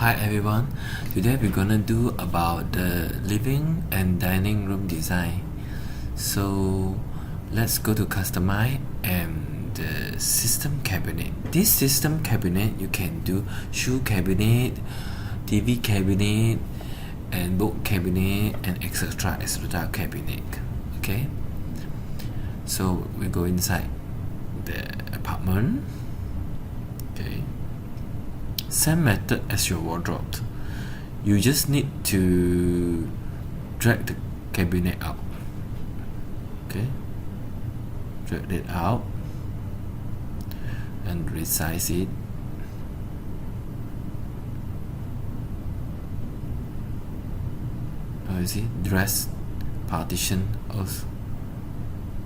Hi everyone, today we're gonna do about the living and dining room design. So let's go to customize and the system cabinet. This system cabinet you can do shoe cabinet, TV cabinet and book cabinet and etc cabinet. Okay, so we go inside the apartment. Okay, same method as your wardrobe. You just need to drag the cabinet out. Okay, drag it out and resize it. You see, dress partition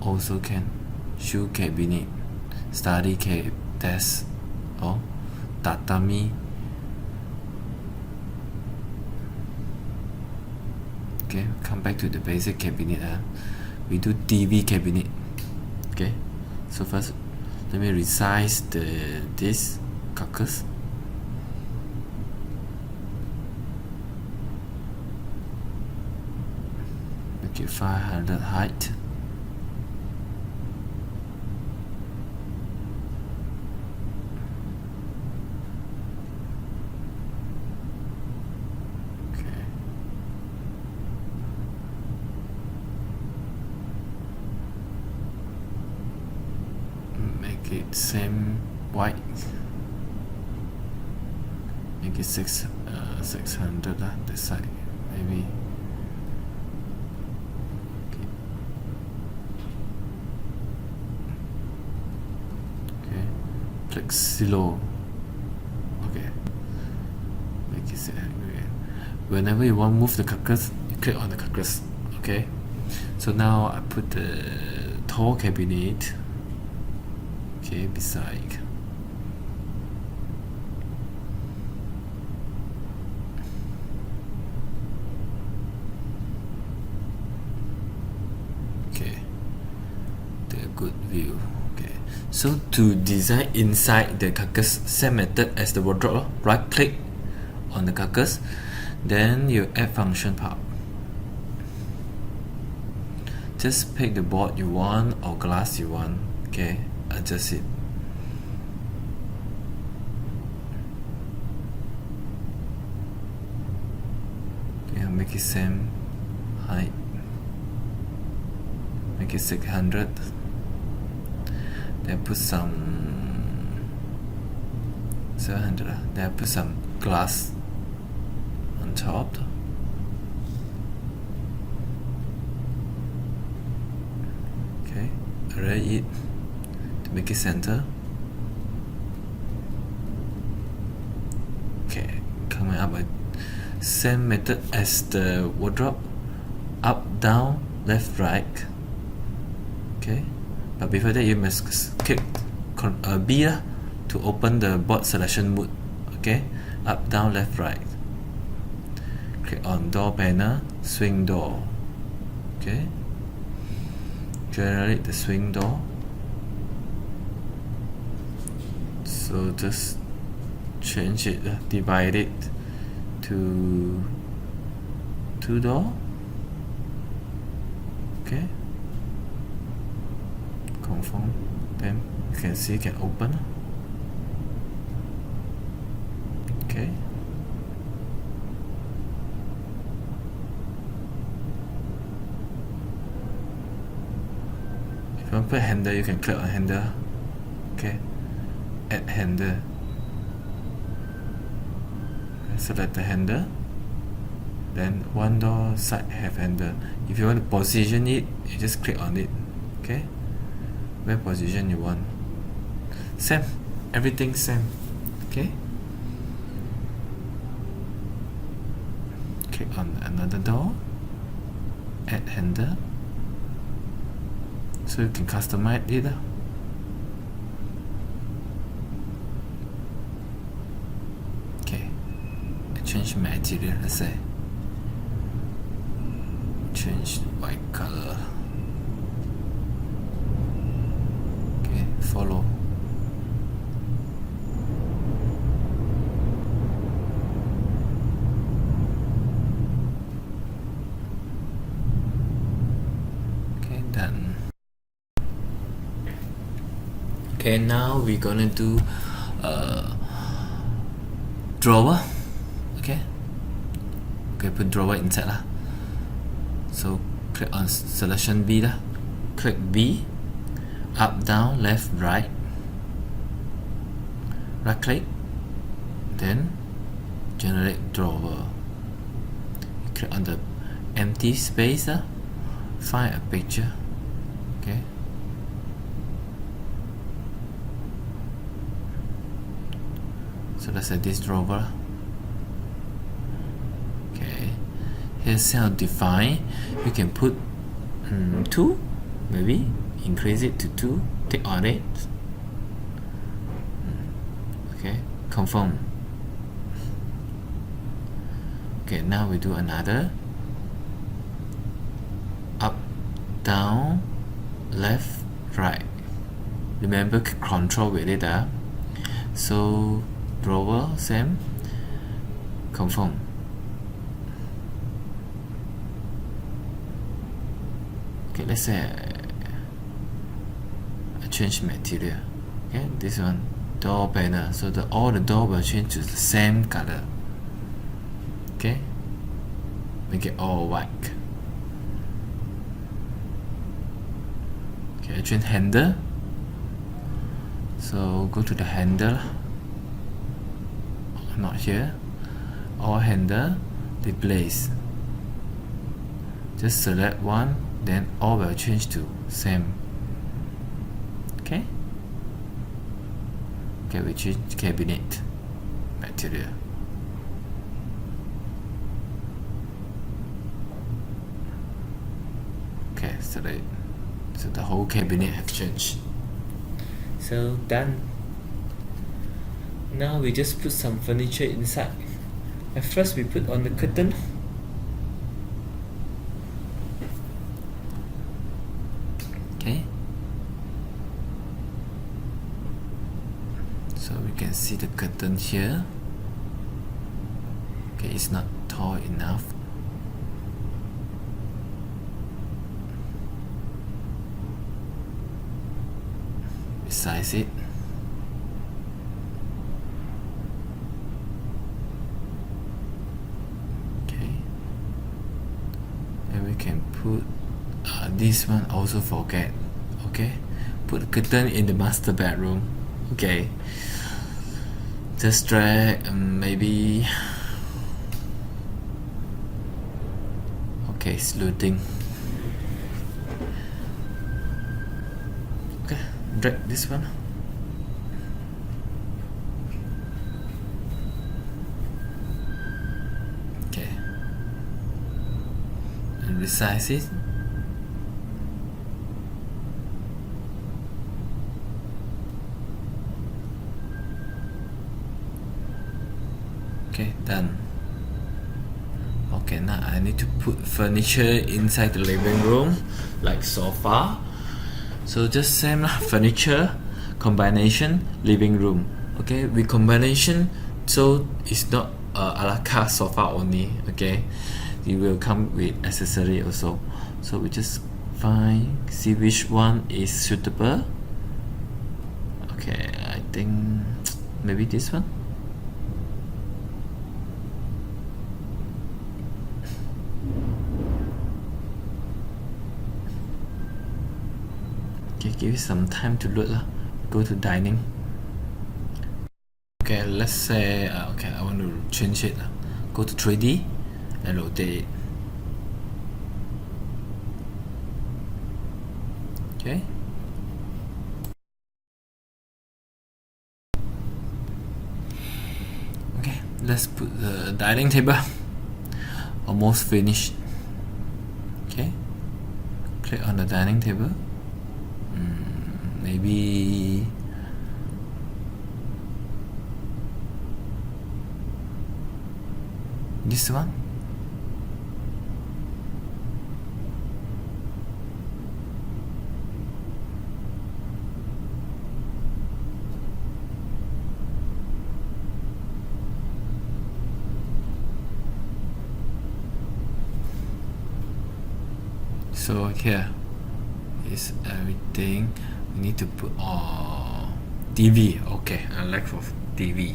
also can. Shoe cabinet, study desk, or tatami. Okay, come back to the basic cabinet. We do TV cabinet. Okay, so first let me resize this carcass. Make it 500 height. Make it same white. Make it 600 this side maybe. Okay, flexilo. Okay, make it whenever you want to move the carcass, you click on the carcass. Okay, so now I put the tall cabinet. Okay, beside. Okay, the good view. Okay, so to design inside the carcass, same method as the wardrobe. Right click on the carcass, then you add function part. Just pick the board you want or glass you want. Okay, adjust it. Okay, make it same height. Make it 600. Then put some 700. Then put some glass on top. Okay, arrange it to make it center. Okay, coming up with same method as the wardrobe. Up, down, left, right. Okay, but before that you must click B to open the board selection mode. Okay, up, down, left, right. Click on door panel, swing door. Okay, generate the swing door. So just change it, divide it to 2 door. Okay, confirm. Then you can see it can open. Okay, if you want to put handle, you can click on handle. Okay, add handle. Select the handle. Then one door side have handle. If you want to position it, you just click on it. Okay, where position you want. Same, everything same. Okay, click on another door, add handle, so you can customize it. Okay, change material. Let's say change white color. Okay, follow. Okay, now we're gonna do drawer. Okay, put drawer inside lah. So click on selection B lah. Click B, up, down, left, right. Right click, then generate drawer. You click on the empty space lah. Find a picture. Okay. So let's say this drawer. Okay. Here's self-define. You can put 2, maybe increase it to 2. Tick on it. Okay. Confirm. Okay. Now we do another. Up, down, left, right. Remember control with it. So drawer, same. Confirm. Okay, let's say I change material. Okay, this one door panel. So all the door will change to the same color. Okay, make it all white. Okay, change handle. So go to the handle. Not here. All handle, replace. Just select one, then all will change to same. Okay. Okay, we change cabinet material. Okay, select. So the whole cabinet have changed. So done. Now we just put some furniture inside. At first we put on the curtain. Okay. So we can see the curtain here. Okay, it's not tall enough. Resize it. Can put this one also forget. Okay, put curtain in the master bedroom. Okay, just drag maybe. Okay, it's loading. Okay, drag this one. Resize it. Okay, done. Okay, now I need to put furniture inside the living room, like sofa. So just same furniture combination living room. Okay, with combination, so it's not a la carte sofa only. Okay, it will come with accessory also. So we just see which one is suitable. Okay, I think maybe this one. Okay, give it some time to load lah. Go to dining. Okay, let's say okay, I want to change it. Go to 3D and rotate it. Okay. Okay, let's put the dining table. Almost finished. Okay, click on the dining table. Maybe this one. So here is everything. We need to put all TV. Okay, I like for TV.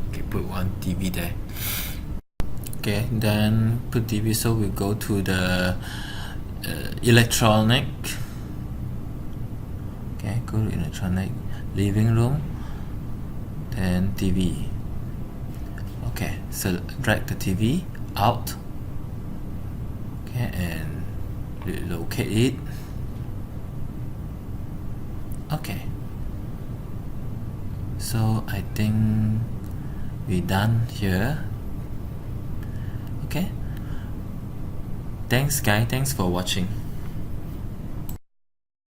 Okay, put one TV there. Okay, then put TV. So we go to the electronic. Okay, go to electronic, living room, then TV. Okay, so drag the TV out. Okay, and locate it. Okay, so I think we're done here. Okay, thanks guys, thanks for watching.